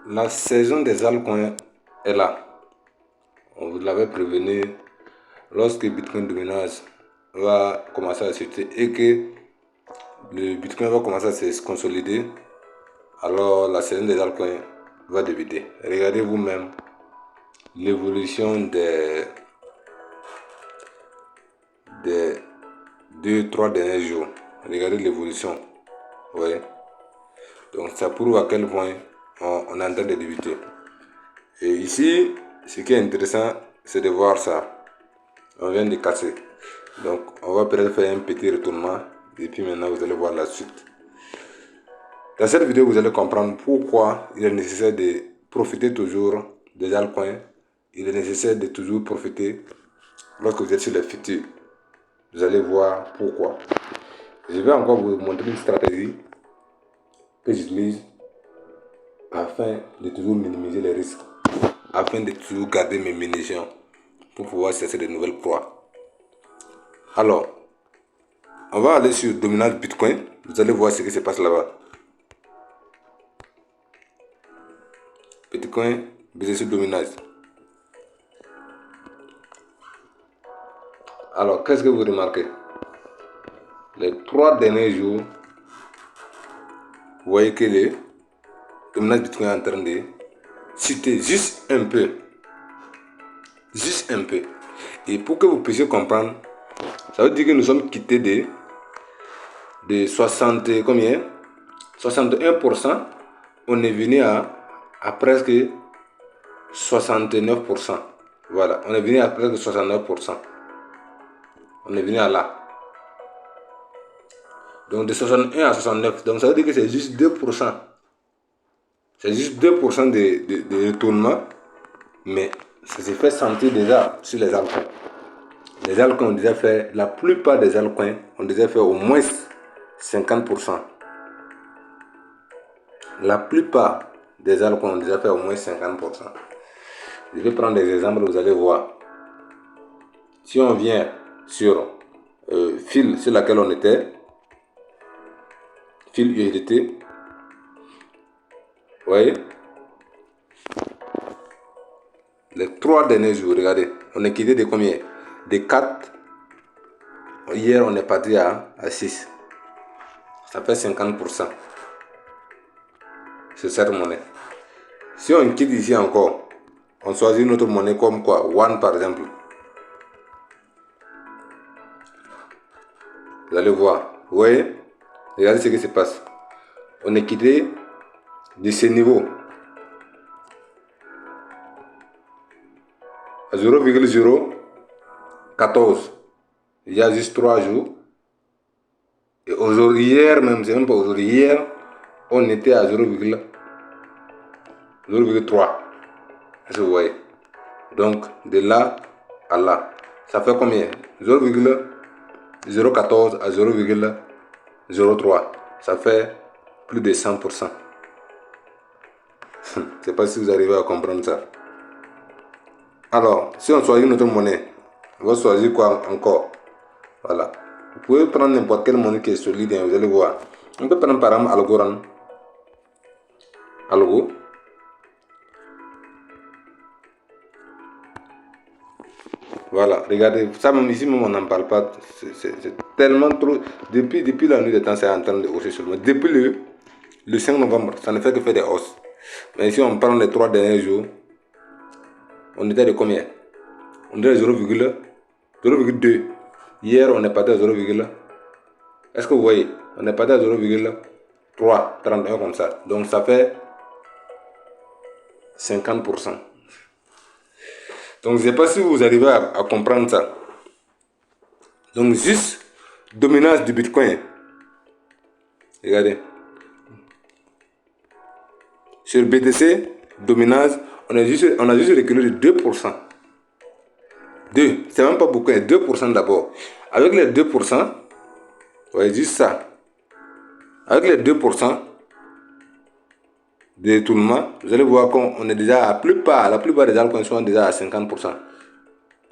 La saison des altcoins est là. On vous l'avait prévenu lorsque Bitcoin Dominance va commencer à chuter et que le Bitcoin va commencer à se consolider. Alors la saison des altcoins va débuter. Regardez vous-même l'évolution des 2-3 derniers jours. Regardez l'évolution. Ouais. Donc ça prouve à quel point on est en train de débuter. Et ici, ce qui est intéressant, c'est de voir ça. On vient de casser. Donc on va peut-être faire un petit retournement. Et puis maintenant, vous allez voir la suite. Dans cette vidéo, vous allez comprendre pourquoi il est nécessaire de profiter toujours des altcoins. Il est nécessaire de toujours profiter lorsque vous êtes sur les futurs. Vous allez voir pourquoi. Je vais encore vous montrer une stratégie que j'utilise afin de toujours minimiser les risques, afin de toujours garder mes munitions pour pouvoir chercher de nouvelles proies. Alors, on va aller sur Dominance Bitcoin. Vous allez voir ce qui se passe là-bas. Bitcoin, basé sur Dominance. Alors, qu'est-ce que vous remarquez? Les 3 derniers jours, vous voyez que le Dominance Bitcoin est en train de chuter juste un peu. Juste un peu. Et pour que vous puissiez comprendre, ça veut dire que nous sommes quittés de 60, combien? 61%. On est venu à presque 69%. Voilà, on est venu à presque 69%. On est venu à là. Donc de 61 à 69. Donc ça veut dire que c'est juste 2%. C'est juste 2% de retournement. Mais ça se fait sentir déjà sur les altcoins. Les altcoins ont déjà fait, la plupart des altcoins ont déjà fait au moins 50%. La plupart des altcoins ont déjà fait au moins 50%. Je vais prendre des exemples, vous allez voir. Si on vient sur fil sur laquelle on était, fil USDT, vous voyez, les 3 derniers jours, regardez, on est quitté de combien? De 4. Hier, on est parti à 6. Ça fait 50% sur cette monnaie. Si on quitte ici encore, on choisit notre monnaie comme quoi? One par exemple. Vous allez voir. Vous voyez? Regardez ce qui se passe. On est quitté de ce niveau à 0,014. Il y a juste 3 jours. Et aujourd'hui, hier même, c'est même pas aujourd'hui, hier, on était à 0,3. Est-ce que vous voyez? Donc, de là à là, ça fait combien? 0,014 à 0,03. Ça fait plus de 100%. Je ne sais pas si vous arrivez à comprendre ça. Alors, si on choisit notre monnaie, on va choisir quoi encore? Voilà. Vous pouvez prendre n'importe quelle monnaie qui est solide, hein, vous allez voir. On peut prendre par exemple Algorand. Algo. Voilà, regardez, ça même ici même on n'en parle pas. C'est tellement trop. Depuis la nuit des temps, c'est en train de hausser seulement. Depuis le 5 novembre, ça ne fait que faire des hausses. Mais ici on prend les 3 derniers jours. On était de combien? On était à 0,2. Hier, on est parti à 0, est-ce que vous voyez? On est parti à 0,3, 31 comme ça. Donc ça fait 50%. Donc je ne sais pas si vous arrivez à comprendre ça. Donc juste dominance du Bitcoin. Regardez. Sur BTC, dominance, on a juste reculé de 2%. 2, c'est même pas beaucoup, 2% d'abord. Avec les 2%, vous voyez juste ça. Avec les 2% de détournement, vous allez voir qu'on est déjà la plupart des altcoins sont déjà à 50%.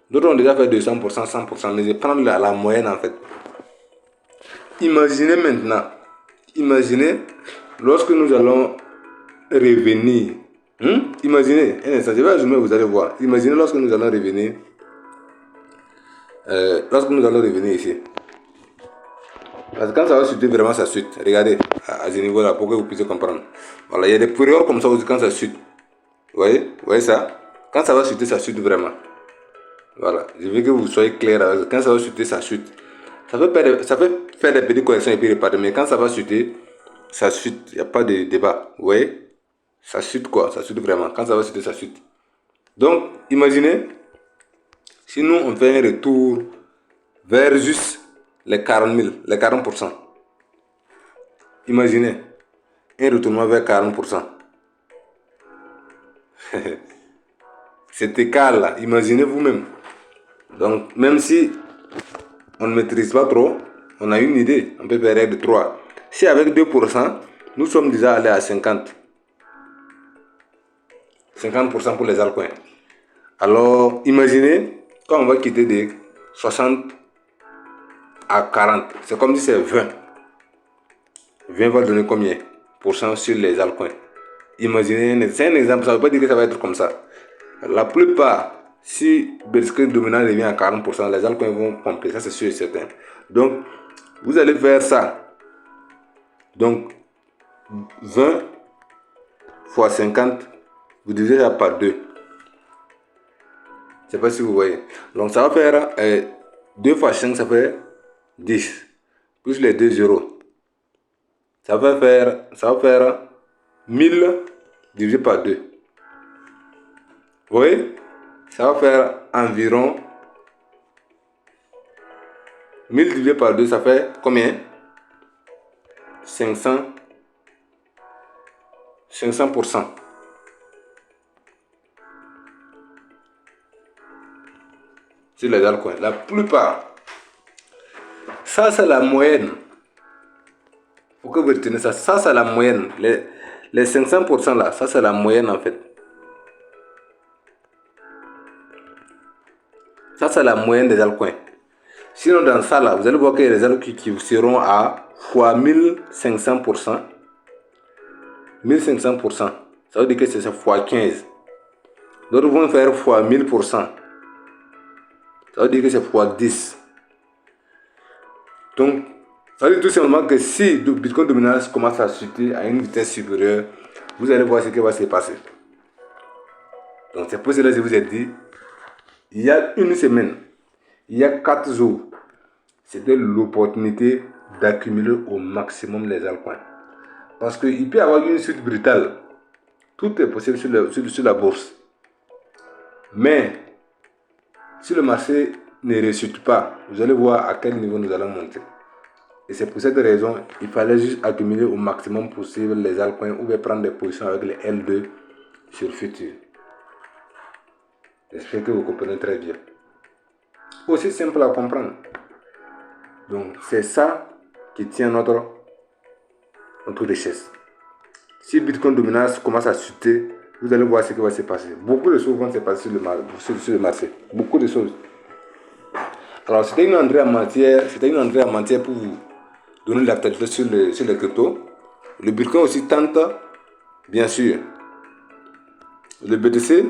D'autres ont déjà fait 200%, 100%, mais je prends la moyenne en fait. Imaginez maintenant, lorsque nous allons revenir Imaginez, un instant, je vais résumer, vous allez voir. Imaginez lorsque nous allons revenir. Ici. Parce que quand ça va chuter, vraiment ça chute. Regardez, à ce niveau-là, pour que vous puissiez comprendre. Voilà, il y a des périodes comme ça aussi quand ça chute. Vous voyez ça? Quand ça va chuter, ça chute vraiment. Voilà, je veux que vous soyez clair avec ça. Quand ça va chuter, ça chute. Ça peut faire des petites corrections et puis repartir. Mais quand ça va chuter, ça chute. Il n'y a pas de débat. Vous voyez? Ça chute quoi? Ça chute vraiment. Quand ça va chuter, ça chute. Donc, imaginez, si nous on fait un retour vers juste les 40 000, les 40%. Imaginez, un retournement vers 40%. Cet écart-là, imaginez vous-même. Donc, même si on ne maîtrise pas trop, on a une idée, on peut faire règle de 3. Si avec 2%, nous sommes déjà allés à 50. 50% pour les altcoins. Alors, imaginez, quand on va quitter de 60 à 40, c'est comme si c'est 20. 20 va donner combien pour cent sur les altcoins? Imaginez, c'est un exemple, ça ne veut pas dire que ça va être comme ça. La plupart, si Bitcoin dominant revient à 40%, les altcoins vont pomper, ça c'est sûr et certain. Donc, vous allez faire ça. Donc, 20 fois 50, vous divisez ça par 2. Je ne sais pas si vous voyez. Donc, ça va faire 2 fois 5, ça fait 10. Plus les 2 zéros. Ça va faire 1000 divisé par 2. Vous voyez? Ça va faire environ 1000 divisé par 2, ça fait combien? 500%. Sur les altcoins. La plupart. Ça, c'est la moyenne. Il faut que vous reteniez ça. Ça, c'est la moyenne. Les 500% là, ça, c'est la moyenne en fait. Ça, c'est la moyenne des altcoins. Sinon, dans ça là, vous allez voir qu'il y a des altcoins qui seront à fois 1500%. 1500%. Ça veut dire que c'est fois 15. D'autres vont faire fois 1000%. Ça veut dire que c'est fois 10. Donc, ça veut dire tout simplement que si le Bitcoin dominant commence à chuter à une vitesse supérieure, vous allez voir ce qui va se passer. Donc, c'est pour cela que je vous ai dit, il y a une semaine, il y a 4 jours, c'était l'opportunité d'accumuler au maximum les altcoins. Parce qu'il peut y avoir une chute brutale. Tout est possible sur la bourse. Mais, si le marché ne rechute pas, vous allez voir à quel niveau nous allons monter. Et c'est pour cette raison, il fallait juste accumuler au maximum possible les altcoins ou bien prendre des positions avec les L2 sur futur. J'espère que vous comprenez très bien. Aussi simple à comprendre. Donc, c'est ça qui tient notre richesse. Si Bitcoin dominance commence à chuter, vous allez voir ce qui va se passer. Beaucoup de choses vont se passer sur le marché. Beaucoup de choses. Alors, c'était une entrée en matière pour vous donner l'actualité sur les cryptos. Le Bitcoin aussi tente, bien sûr. Le BTC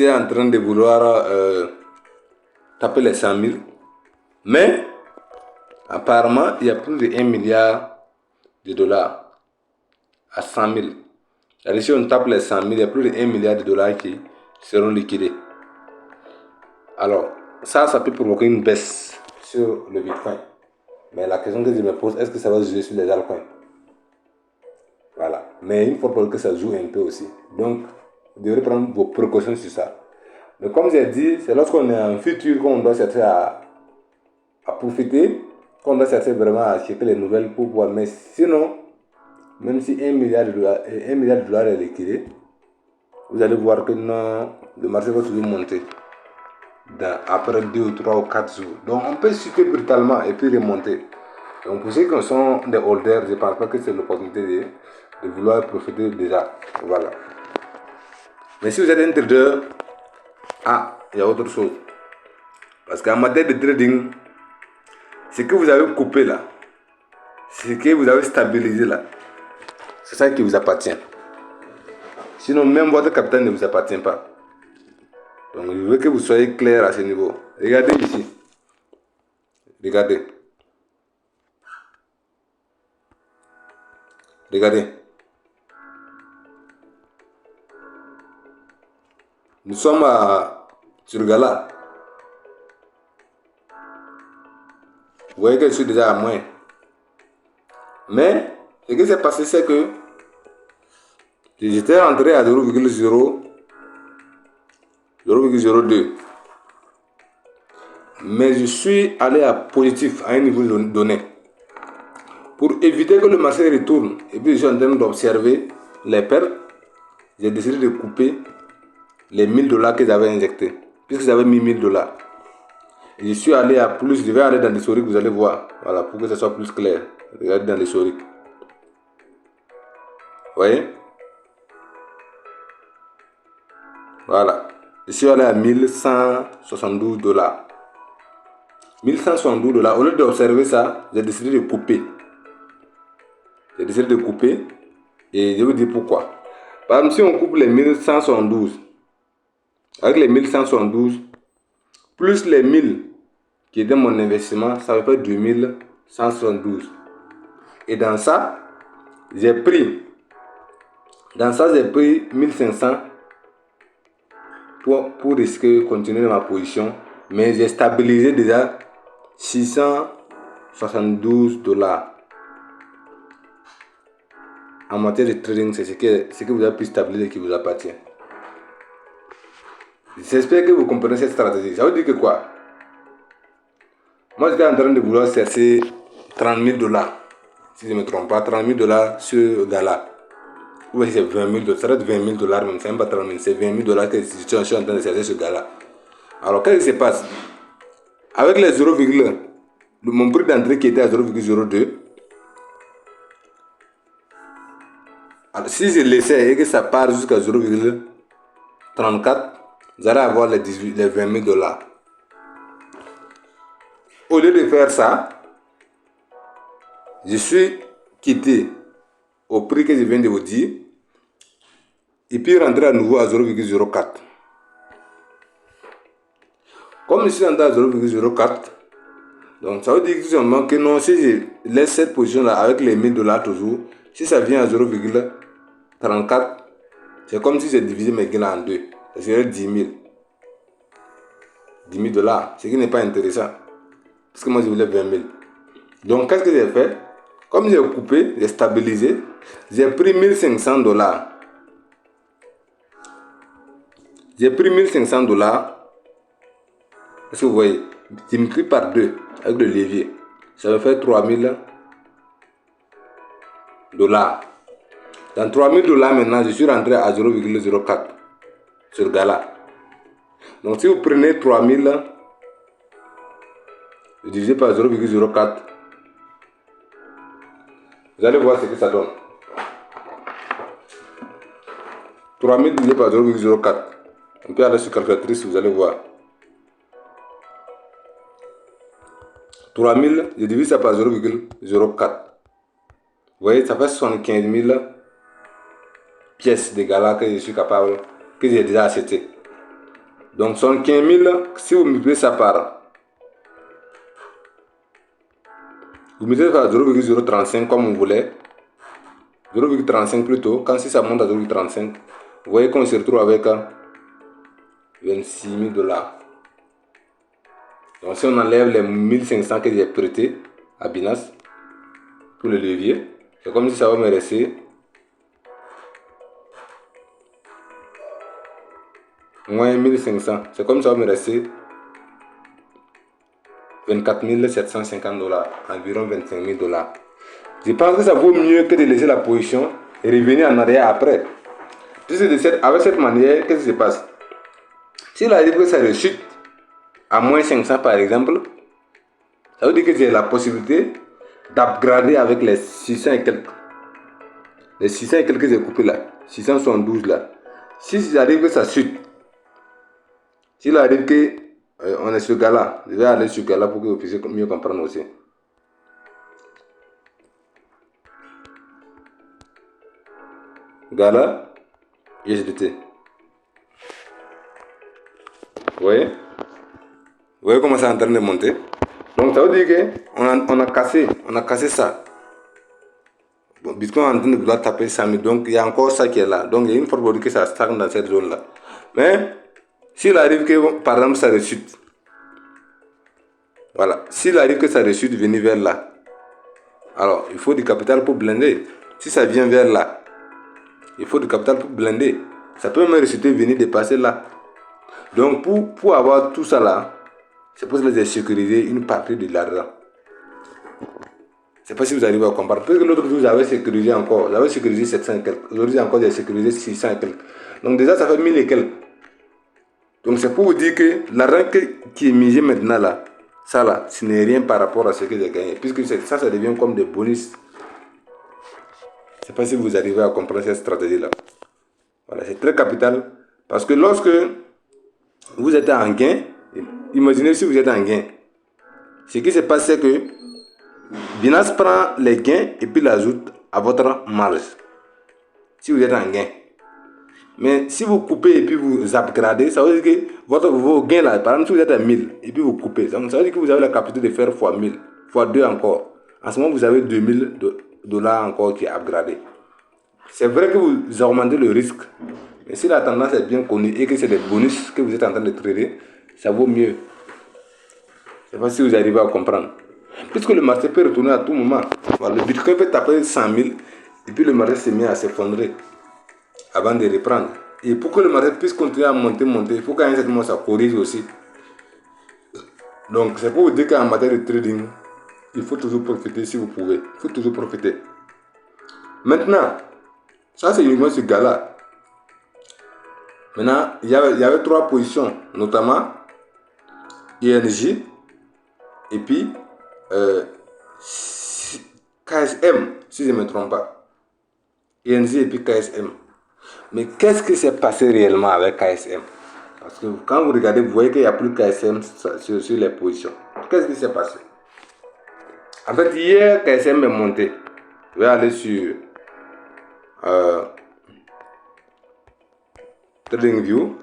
est en train de vouloir taper les 100 000. Mais, apparemment, il y a plus de 1 milliard de dollars à 100 000. C'est-à-dire, si on tape les 100 000, il y a plus de 1 milliard de dollars qui seront liquidés. Alors, ça peut provoquer une baisse sur le Bitcoin. Mais la question que je me pose, est-ce que ça va jouer sur les altcoins? Voilà. Mais il faut que ça joue un peu aussi. Donc, vous devrez prendre vos précautions sur ça. Mais comme j'ai dit, c'est lorsqu'on est en futur qu'on doit chercher à profiter, qu'on doit chercher vraiment à checker les nouvelles pour voir. Mais sinon, même si 1 milliard de dollars est liquidé, vous allez voir que non, le marché va toujours monter après 2 ou 3 ou 4 jours. Donc on peut chuter brutalement et puis remonter. Donc pour ceux qui sont des holders, je ne pense pas que c'est l'opportunité de vouloir profiter déjà. Voilà. Mais si vous êtes un trader, il y a autre chose. Parce qu'en matière de trading, ce que vous avez coupé là, ce que vous avez stabilisé là, c'est ça qui vous appartient. Sinon, même votre capital ne vous appartient pas. Donc, je veux que vous soyez clair à ce niveau. Regardez ici. Regardez. Regardez. Nous sommes sur Gala. Vous voyez que je suis déjà à moins. Mais, ce qui s'est passé, c'est que j'étais rentré à 0,02. Mais je suis allé à positif à un niveau donné. Pour éviter que le marché retourne, et puis je suis en train d'observer les pertes, j'ai décidé de couper les $1000 que j'avais injectés. Puisque j'avais mis $1000. Et je suis allé à plus, je vais aller dans l'historique, vous allez voir. Voilà, pour que ce soit plus clair. Regardez dans l'historique. Vous voyez? Voilà. Je suis allé à $1172. $1172. Au lieu d'observer ça, j'ai décidé de couper. J'ai décidé de couper. Et je vous dis pourquoi. Par exemple, si on coupe les 1172, avec les 1172, plus les 1000 qui étaient mon investissement, ça va faire 2172. Et dans ça, j'ai pris 1500 pour risquer de continuer ma position. Mais j'ai stabilisé déjà $672. En matière de trading, c'est ce que vous avez pu stabiliser qui vous appartient. J'espère que vous comprenez cette stratégie. Ça veut dire que quoi? Moi, j'étais en train de vouloir chercher $30,000. Si je ne me trompe pas, $30,000 sur Gala. Oui, c'est $20,000. Ça doit être $20,000 même. C'est même pas 30 000. C'est $20,000 que je suis en train de chercher sur Gala. Alors, qu'est-ce qui se passe? Avec les 0, mon prix d'entrée qui était à 0,02. Alors, si je laissais et que ça part jusqu'à 0,34, vous allez avoir les $20,000. Au lieu de faire ça, je suis quitté au prix que je viens de vous dire et puis rentrer à nouveau à 0,04. Comme je suis rentré à 0,04, donc ça veut dire que non, si je laisse cette position là avec les $1000 toujours, si ça vient à 0,34, c'est comme si j'ai divisé mes gains en deux. Ça serait 10 000. $10,000, ce qui n'est pas intéressant. Parce que moi je voulais 20 000. Donc qu'est-ce que j'ai fait? Comme j'ai coupé, j'ai stabilisé, j'ai pris $1,500. J'ai pris $1,500. Est-ce que vous voyez? J'ai multiplié par 2 avec le levier. Ça me fait $3,000. Dans $3,000 maintenant, je suis rentré à 0,04 sur Gala. Donc si vous prenez 3,000 divisé par 0,04, vous allez voir ce que ça donne. 3,000 divisé par 0,04. On peut aller sur calculatrice, vous allez voir. 3,000, je divise ça par 0,04. Vous voyez, ça fait 75 000 pièces de Gala que je suis capable, que j'ai déjà acheté. Donc 75 000, si vous multipliez ça par, vous multipliez par 0,035 comme vous voulez, 0,35 plutôt, quand si ça monte à 0,35, vous voyez qu'on se retrouve avec $26,000. Donc si on enlève les 1,500 que j'ai prêté à Binance pour le levier, c'est comme si ça va me rester moins 1,500. C'est comme si ça va me rester $24,750, environ $25,000. Je pense que ça vaut mieux que de laisser la position et revenir en arrière après. Puisque avec cette manière, qu'est-ce qui se passe? S'il arrive que ça rechute à moins 500 par exemple, ça veut dire que j'ai la possibilité d'upgrader avec les 600 et quelques. Les 600 et quelques que j'ai coupé là, 672 là. Si j'arrive que ça chute, s'il arrive que on est sur Gala, je vais aller sur Gala pour que vous puissiez mieux comprendre aussi. Gala, USDT. Vous voyez comment c'est en train de monter? Donc ça veut dire qu'on a cassé ça. Bon, Bitcoin est en train de vouloir taper 100 000. Donc il y a encore ça qui est là. Donc il y a une forte probabilité que ça stagne dans cette zone-là. Mais s'il arrive que, par exemple, ça rechute. Voilà. S'il arrive que ça rechute, venir vers là. Alors, il faut du capital pour blinder. Si ça vient vers là, il faut du capital pour blinder. Ça peut même rechuter, venir dépasser là. Donc, pour avoir tout ça là, c'est pour ça que j'ai sécurisé une partie de l'argent. Je ne sais pas si vous arrivez à comprendre. Parce que l'autre jour, j'avais sécurisé encore. J'avais sécurisé 700 et quelques. Aujourd'hui encore, j'ai sécurisé 600 et quelques. Donc déjà, ça fait 1000 et quelques. Donc c'est pour vous dire que l'argent qui est misé maintenant là, ça là, ce n'est rien par rapport à ce que j'ai gagné. Puisque ça devient comme des bonus. Je ne sais pas si vous arrivez à comprendre cette stratégie-là. Voilà, c'est très capital. Parce que lorsque vous êtes en gain, imaginez si vous êtes en gain. Ce qui se passe, c'est que Binance prend les gains et puis l'ajoute à votre marge. Si vous êtes en gain. Mais si vous coupez et puis vous upgradez, ça veut dire que vos gains là, par exemple, si vous êtes à 1000 et puis vous coupez, ça veut dire que vous avez la capacité de faire x 1000, x 2 encore. En ce moment, vous avez 2000 $ encore qui est upgradé. C'est vrai que vous augmentez le risque. Mais si la tendance est bien connue et que c'est des bonus que vous êtes en train de trader, ça vaut mieux. Je ne sais pas si vous arrivez à comprendre. Puisque le marché peut retourner à tout moment. Voilà, le Bitcoin peut taper 100 000 et puis le marché s'est mis à s'effondrer avant de reprendre. Et pour que le marché puisse continuer à monter, il faut qu'à un certain moment ça corrige aussi. Donc c'est pour vous dire qu'en matière de trading, il faut toujours profiter si vous pouvez. Il faut toujours profiter. Maintenant, ça c'est uniquement ce gars-là. Maintenant, il y avait 3 positions, notamment ING et puis KSM, si je ne me trompe pas. ING et puis KSM. Mais qu'est-ce qui s'est passé réellement avec KSM? Parce que quand vous regardez, vous voyez qu'il n'y a plus KSM sur les positions. Qu'est-ce qui s'est passé? En fait, hier, KSM est monté. Je vais aller sur TradingView.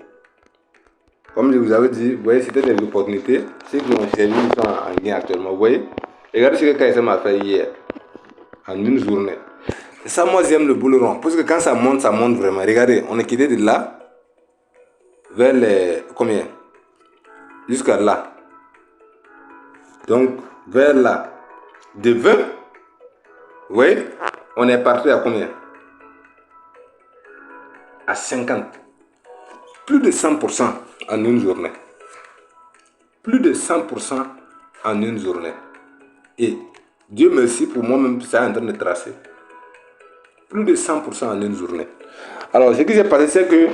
Comme je vous avais dit, vous voyez, c'était des opportunités. Ceux qui ont servi sont en gain actuellement. Vous voyez? Regardez ce que KSM a fait hier, en une journée. Et ça, moi, j'aime le bull run. Parce que quand ça monte vraiment. Regardez, on est quitté de là vers les... Combien? Jusqu'à là. Donc, vers là. De 20, vous voyez, on est parti à combien? À 50. Plus de 100% en une journée. Plus de 100% en une journée. Et Dieu merci, pour moi-même, ça est en train de tracer. Plus de 100% en une journée. Alors, ce qui s'est passé, c'est que...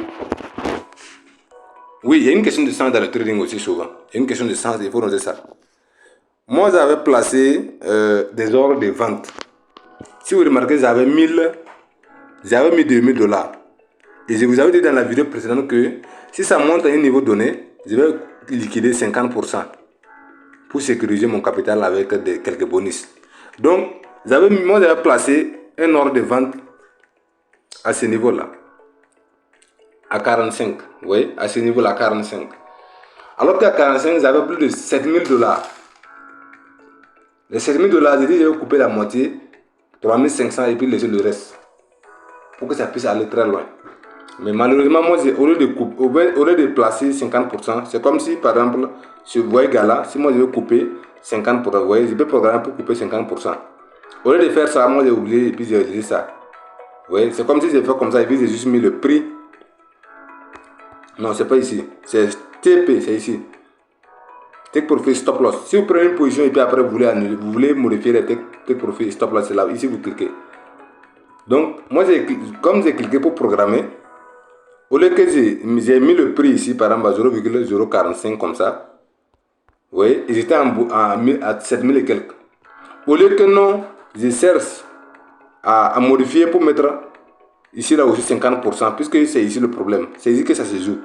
Oui, il y a une question de sens dans le trading aussi souvent. Il y a une question de sens, il faut noter ça. Moi, j'avais placé des ordres de vente. Si vous remarquez, j'avais mis 2000 $. Et je vous avais dit dans la vidéo précédente que si ça monte à un niveau donné, je vais liquider 50% pour sécuriser mon capital avec quelques bonus. Donc, moi, j'avais placé un ordre de vente à ce niveau-là, à 45. Vous voyez, à ce niveau-là, à 45. Alors qu'à 45, j'avais plus de 7000 $. Les 7000 $, j'ai dit, je vais couper la moitié, 3500 et puis laisser le reste. Pour que ça puisse aller très loin. Mais malheureusement, moi, au lieu de placer 50%, c'est comme si, par exemple, ce voyez gars-là, si moi je veux couper 50%, vous voyez, je peux programmer pour couper 50%. Au lieu de faire ça, moi j'ai oublié et puis j'ai utilisé ça. Vous voyez, c'est comme si j'ai fait comme ça et puis j'ai juste mis le prix. Non, c'est pas ici. C'est TP, c'est ici. Take profit stop loss. Si vous prenez une position et puis après vous voulez modifier les take profit stop loss, c'est là, ici vous cliquez. Donc, moi, comme j'ai cliqué pour programmer, au lieu que j'ai mis le prix ici, par exemple, à 0,045 comme ça, vous voyez, j'étais à 7000 et quelques. Au lieu que non, je cherche à modifier pour mettre ici là aussi 50%, puisque c'est ici le problème. C'est ici que ça se joue.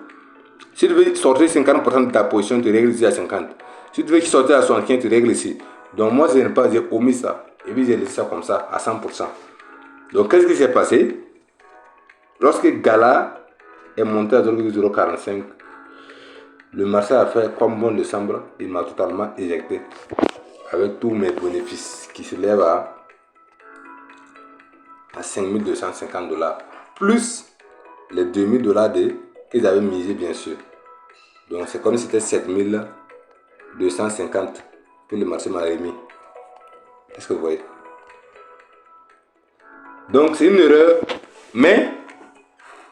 Si tu veux sortir 50% de ta position, tu règles ici à 50. Si tu veux sortir à 75, tu règles ici. Donc moi, j'ai omis ça. Et puis j'ai laissé ça comme ça, à 100%. Donc qu'est-ce qui s'est passé? Lorsque Gala est monté à 0,045, le marché a fait comme bon décembre, il m'a totalement éjecté avec tous mes bénéfices qui s'élèvent à 5250 dollars, plus les 2000 dollars qu'ils avaient misé, bien sûr. Donc c'est comme si c'était 7250 que le marché m'a remis. Est-ce que vous voyez? Donc c'est une erreur, mais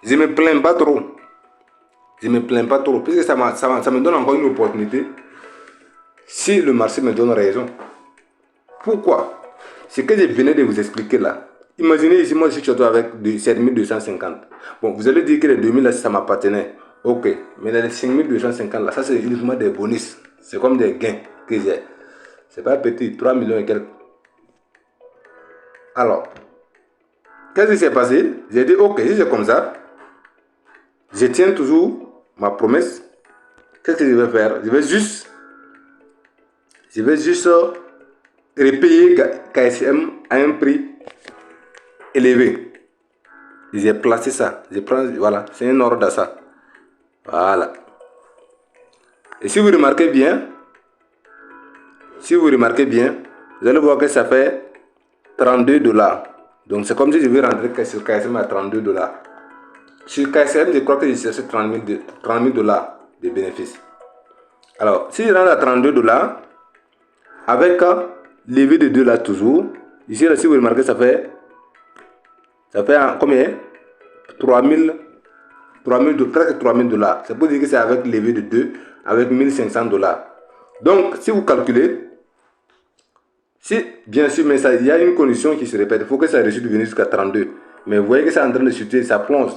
je ne me plains pas trop. Je ne me plains pas trop, puisque ça me donne encore une opportunité si le marché me donne raison. Pourquoi? Ce que je venais de vous expliquer là. Imaginez ici, moi je suis avec 7250. Bon, vous allez dire que les 2000 là, ça m'appartenait. Ok, mais les 5250 là, ça c'est uniquement des bonus. C'est comme des gains que j'ai. C'est pas petit, 3 millions et quelques. Alors, qu'est-ce qui s'est passé? J'ai dit, ok, si c'est comme ça, je tiens toujours ma promesse. Qu'est-ce que je vais faire? Je vais juste repayer KSM à un prix élevé. J'ai placé ça. Je prends, voilà, c'est un ordre d'achat. Voilà. Et si vous remarquez bien, vous allez voir que ça fait 32 dollars. Donc c'est comme si je vais rentrer sur KSM à 32 dollars. Sur KSM, je crois que j'ai cherché 30 000 dollars de bénéfices. Alors, si je rentre à 32 dollars, avec levé de 2 là toujours, ici, là, si vous remarquez, ça fait combien? 3000, presque 3000 dollars. C'est pour dire que c'est avec levé de 2, avec 1500 dollars. Donc, si vous calculez, si, bien sûr, mais il y a une condition qui se répète. Il faut que ça réussisse de venir jusqu'à 32. Mais vous voyez que c'est en train de chuter, ça plonge.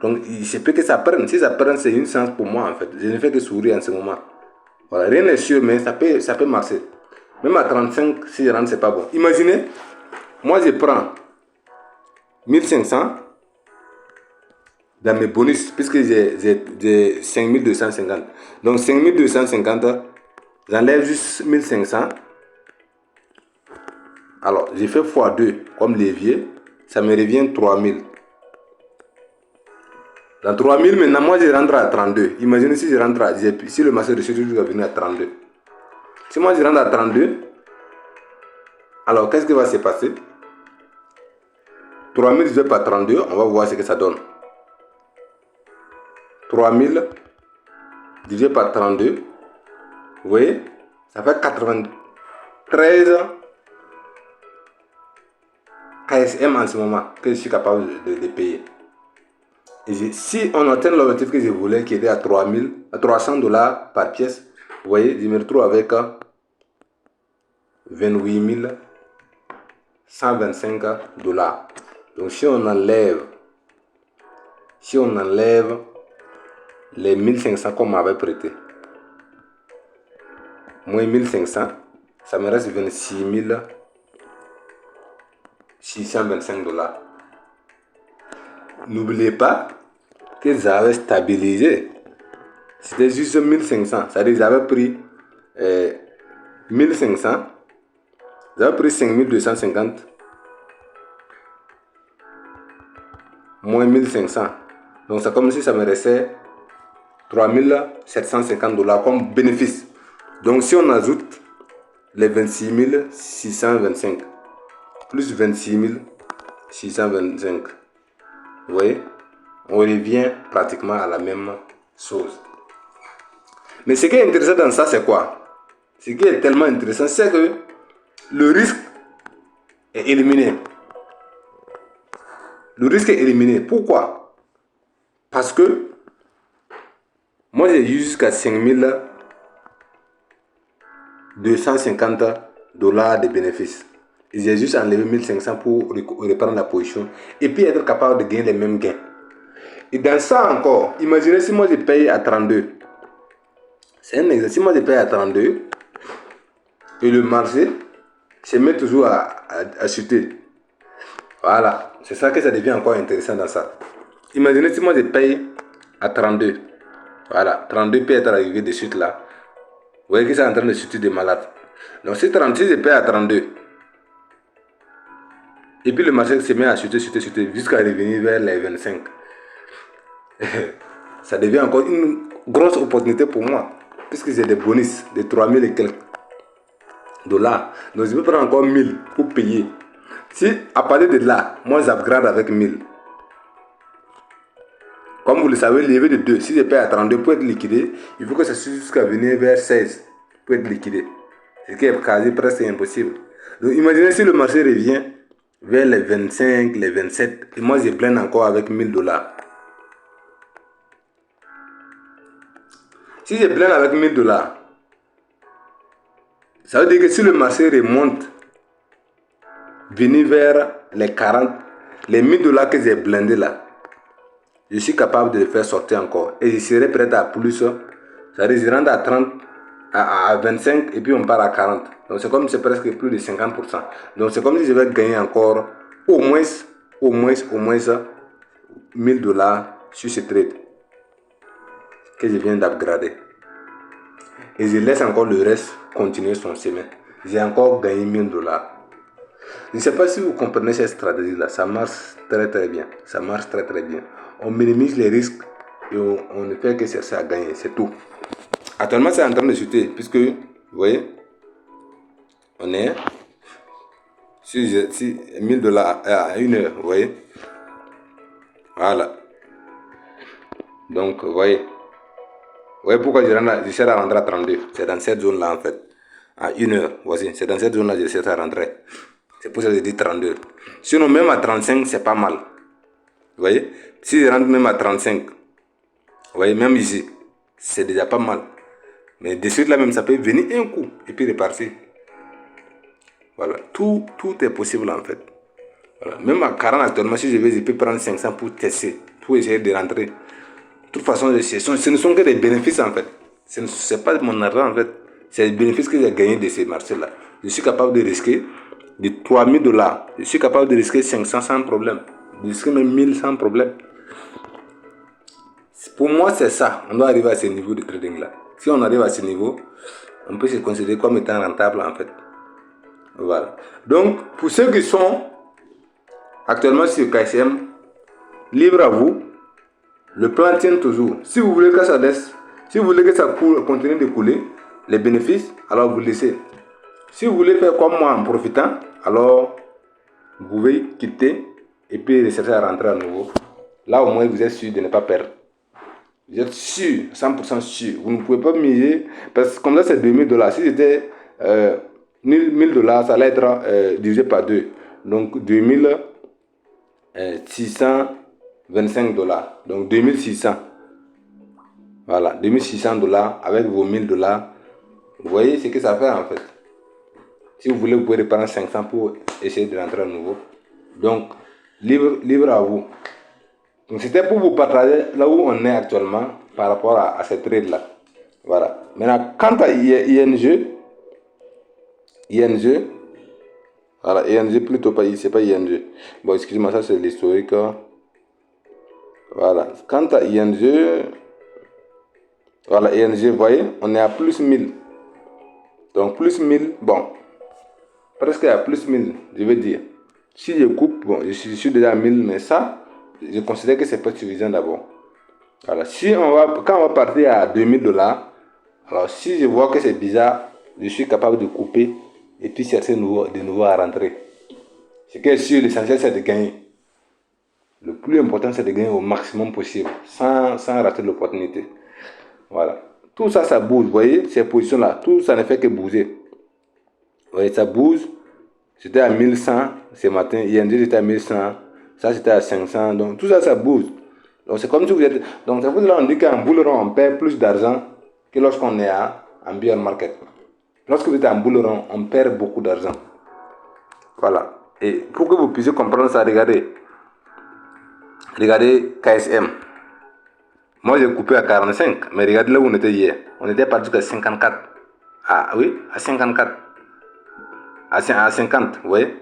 Donc, il se peut que ça prenne. Si ça prenne, c'est une chance pour moi, en fait. Je ne fais que sourire en ce moment. Voilà, rien n'est sûr, mais ça peut marcher. Même à 35, si je rentre, c'est pas bon. Imaginez, moi, je prends 1500 dans mes bonus, puisque j'ai 5250. Donc, 5250, j'enlève juste 1500. Alors, j'ai fait x2 comme levier, ça me revient 3000. Dans 3000, maintenant, moi, je rentre à 32. Imaginez si je rentre si le marché de chute va venir à 32. Si moi, je rentre à 32, alors, qu'est-ce qui va se passer? 3000 divisé par 32, on va voir ce que ça donne. 3000 divisé par 32, vous voyez, ça fait 93 KSM en ce moment que je suis capable de payer. Et si on atteint l'objectif que je voulais, qui était à 300 dollars par pièce, vous voyez, je me retrouve avec 28 125 dollars. Donc si on enlève les 1500 qu'on m'avait prêté, moins 1500, ça me reste 26 625 dollars. N'oubliez pas que j'avais stabilisé. C'était juste 1500. C'est-à-dire que j'avais pris 1500. J'avais pris 5250 moins 1500. Donc c'est comme si ça me restait 3750 dollars comme bénéfice. Donc si on ajoute les 26 625 plus 26 625, vous voyez, on revient pratiquement à la même chose. Mais ce qui est intéressant dans ça, c'est quoi? Ce qui est tellement intéressant, c'est que le risque est éliminé. Le risque est éliminé. Pourquoi? Parce que moi, j'ai eu jusqu'à 5250 dollars de bénéfices. J'ai juste enlevé 1500 pour reprendre la position et puis être capable de gagner les mêmes gains. Et dans ça encore, imaginez si moi je paye à 32. C'est un exemple. Si moi je paye à 32 et le marché se met toujours à chuter. Voilà. C'est ça que ça devient encore intéressant dans ça. Imaginez si moi je paye à 32. Voilà. 32 peut être arrivé de suite là. Vous voyez que c'est en train de chuter de malade. Donc si 36 je paye à 32. Et puis le marché se met à chuter jusqu'à revenir vers les 25. ça devient encore une grosse opportunité pour moi. Puisque j'ai des bonus de 3000 et quelques dollars. Donc je peux prendre encore 1000 pour payer. Si à partir de là, moi j'upgrade avec 1000. Comme vous le savez, lever de 2, si je paye à 32 pour être liquidé, il faut que ça suive jusqu'à venir vers 16 pour être liquidé. Ce qui est quasi presque impossible. Donc imaginez si le marché revient vers les 25, les 27, et moi je blende encore avec 1000 dollars. Si je blende avec 1000 dollars, ça veut dire que si le marché remonte, venir vers les 40, les 1000 dollars que j'ai blendé là, je suis capable de le faire sortir encore. Et je serai prêt à plus. C'est-à-dire, je rentre à 30, à 25 et puis on part à 40. Donc c'est comme c'est presque plus de 50%. Donc c'est comme si je vais gagner encore au moins 1000 dollars sur ce trade que je viens d'upgrader. Et je laisse encore le reste continuer son chemin. J'ai encore gagné 1000 dollars. Je ne sais pas si vous comprenez cette stratégie-là. Ça marche très très bien. Ça marche très très bien. On minimise les risques et on ne fait que chercher à gagner. C'est tout. Actuellement, c'est en train de chuter. Puisque, vous voyez, on est sur 1000 dollars à 1 heure. Vous voyez. Voilà. Donc, vous voyez. Vous voyez pourquoi j'essaie de rentrer à 32. C'est dans cette zone-là, en fait. À 1 heure. Voici. C'est dans cette zone-là que j'essaie de rentrer. C'est pour ça que je dis 32. Sinon, même à 35, c'est pas mal. Vous voyez, si je rentre même à 35, vous voyez, même ici, c'est déjà pas mal. Mais de suite là même, ça peut venir un coup et puis repartir. Voilà, tout est possible en fait. Voilà. Même à 40 actuellement, si je peux prendre 500 pour tester, pour essayer de rentrer. De toute façon, ce ne sont que des bénéfices en fait. Ce n'est pas mon argent en fait. C'est les bénéfices que j'ai gagné de ces marchés-là. Je suis capable de risquer de 3000 dollars. Je suis capable de risquer 500 sans problème. De risquer même 1000 sans problème. Pour moi, c'est ça. On doit arriver à ce niveau de trading-là. Si on arrive à ce niveau, on peut se considérer comme étant rentable en fait. Voilà. Donc, pour ceux qui sont actuellement sur KCM, libre à vous. Le plan tient toujours. Si vous voulez que ça laisse, si vous voulez que ça continue de couler, les bénéfices, alors vous laissez. Si vous voulez faire comme moi en profitant, alors vous pouvez quitter et puis essayer à rentrer à nouveau. Là, au moins, vous êtes sûr de ne pas perdre. Vous êtes sûr, 100% sûr. Vous ne pouvez pas miser, parce que comme ça, c'est 2000 dollars. Si c'était 1000 dollars, ça allait être divisé par 2. Donc, 2625 dollars. Donc, 2600. Voilà, 2600 dollars avec vos 1000 dollars. Vous voyez ce que ça fait en fait. Si vous voulez, vous pouvez prendre 500 pour essayer de rentrer à nouveau. Donc, libre à vous. Donc, c'était pour vous partager là où on est actuellement par rapport à cette trade-là. Voilà. Maintenant, quant à ING, voilà, ING plutôt pas, c'est pas ING. Bon, excusez-moi, ça c'est l'historique. Voilà. Quant à ING, voilà, ING, vous voyez, on est à plus 1000. Donc, plus 1000, bon, presque à plus 1000, je veux dire. Si je coupe, bon, je suis déjà à 1000, mais ça, je considère que c'est pas suffisant d'abord. Voilà. Quand on va partir à 2000 dollars, alors si je vois que c'est bizarre, je suis capable de couper et puis chercher de nouveau à rentrer. Ce qui est sûr, l'essentiel c'est de gagner. Le plus important c'est de gagner au maximum possible, sans rater l'opportunité. Voilà. Tout ça, ça bouge. Vous voyez, ces positions-là, tout ça ne fait que bouger. Vous voyez, ça bouge. C'était à 1100 ce matin. ING, c'était à 1100. Ça, c'était à 500. Donc, tout ça, ça bouge. Donc, c'est comme si vous êtes. Donc, c'est pour cela qu'on dit qu'en bull run, on perd plus d'argent que lorsqu'on est en bear market. Lorsque vous êtes en bull run, on perd beaucoup d'argent. Voilà. Et pour que vous puissiez comprendre ça, regardez. Regardez KSM. Moi, j'ai coupé à 45, mais regardez là où on était hier. On était parti jusqu'à 54. Ah oui, à 54. À 50, vous voyez.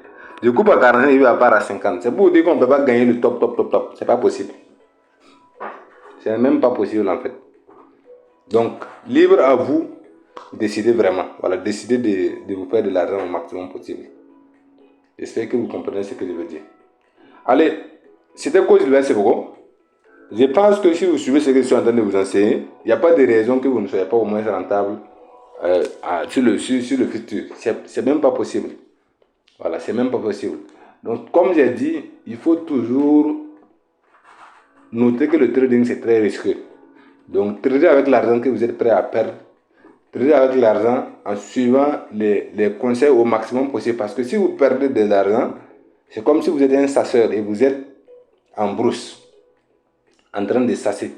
Je coupe à 45, il va part à 50. C'est pour vous dire qu'on ne peut pas gagner le top. C'est pas possible. C'est même pas possible en fait. Donc, libre à vous de décider vraiment. Voilà, décider de vous faire de l'argent au maximum possible. J'espère que vous comprenez ce que je veux dire. Allez, c'était Coach Sylvain Sebogo. Je pense que si vous suivez ce que je suis en train de vous enseigner, il n'y a pas de raison que vous ne soyez pas au moins rentable sur le futur. C'est même pas possible. Voilà, c'est même pas possible. Donc, comme j'ai dit, il faut toujours noter que le trading, c'est très risqué. Donc, trader avec l'argent que vous êtes prêt à perdre. Trader avec l'argent en suivant les conseils au maximum possible. Parce que si vous perdez de l'argent, c'est comme si vous êtes un chasseur et vous êtes en brousse, en train de chasser.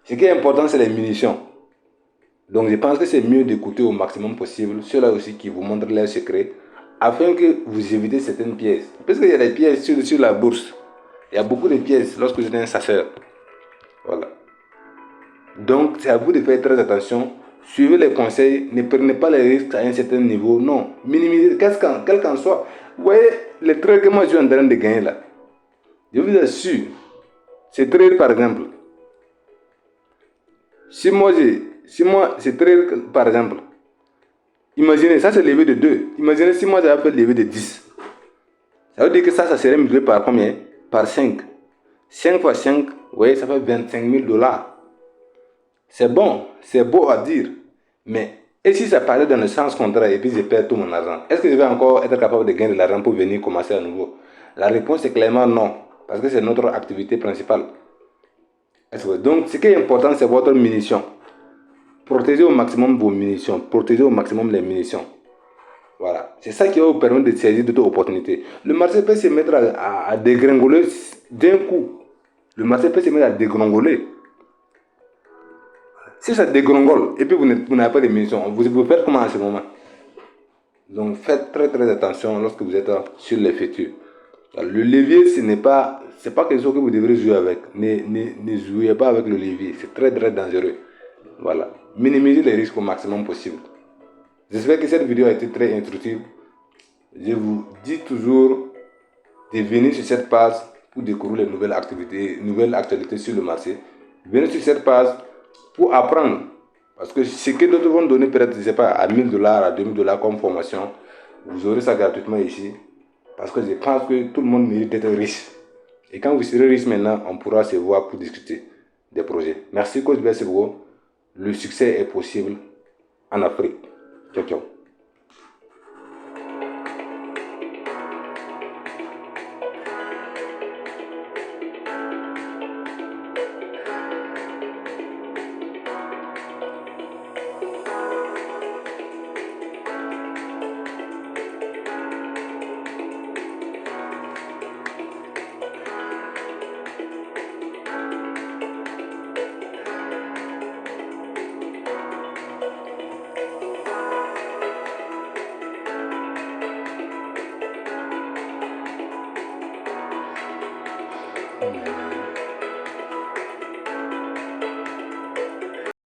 Ce qui est important, c'est les munitions. Donc, je pense que c'est mieux d'écouter au maximum possible ceux-là aussi qui vous montrent leurs secrets afin que vous évitez certaines pièces. Parce qu'il y a des pièces sur la bourse. Il y a beaucoup de pièces lorsque vous êtes un chasseur. Voilà. Donc, c'est à vous de faire très attention. Suivez les conseils. Ne prenez pas les risques à un certain niveau. Non. Minimisez, quel qu'en soit. Vous voyez, les trades que moi je suis en train de gagner là. Je vous assure. Ces trades, par exemple. Si moi, ces trades, par exemple. Imaginez, ça c'est levé de 2. Imaginez si moi j'avais fait levé de 10. Ça veut dire que ça serait multiplié par combien? Par 5. 5 fois 5, vous voyez, ça fait 25 000 dollars. C'est bon, c'est beau à dire. Mais, et si ça parlait dans le sens contraire et puis je perds tout mon argent, est-ce que je vais encore être capable de gagner de l'argent pour venir commencer à nouveau? La réponse est clairement non. Parce que c'est notre activité principale. Donc, ce qui est important, c'est votre munition. Protégez au maximum vos munitions. Protégez au maximum les munitions. Voilà. C'est ça qui va vous permettre de saisir d'autres opportunités. Le marché peut se mettre à dégringoler d'un coup. Le marché peut se mettre à dégringoler. Si ça dégringole et puis vous n'avez pas de munitions, vous pouvez faire comment en ce moment? Donc faites très très attention lorsque vous êtes sur les futurs. Le levier, c'est pas quelque chose que vous devrez jouer avec. Ne jouez pas avec le levier. C'est très très dangereux. Voilà. Minimisez les risques au maximum possible. J'espère que cette vidéo a été très instructive. Je vous dis toujours de venir sur cette page pour découvrir les nouvelles actualités sur le marché. Venez sur cette page pour apprendre. Parce que ce que d'autres vont donner peut-être, je ne sais pas, à 1000 dollars, à 2000 dollars comme formation, vous aurez ça gratuitement ici. Parce que je pense que tout le monde mérite d'être riche. Et quand vous serez riche maintenant, on pourra se voir pour discuter des projets. Merci, Coach Bessebo. Le succès est possible en Afrique. Ciao, ciao.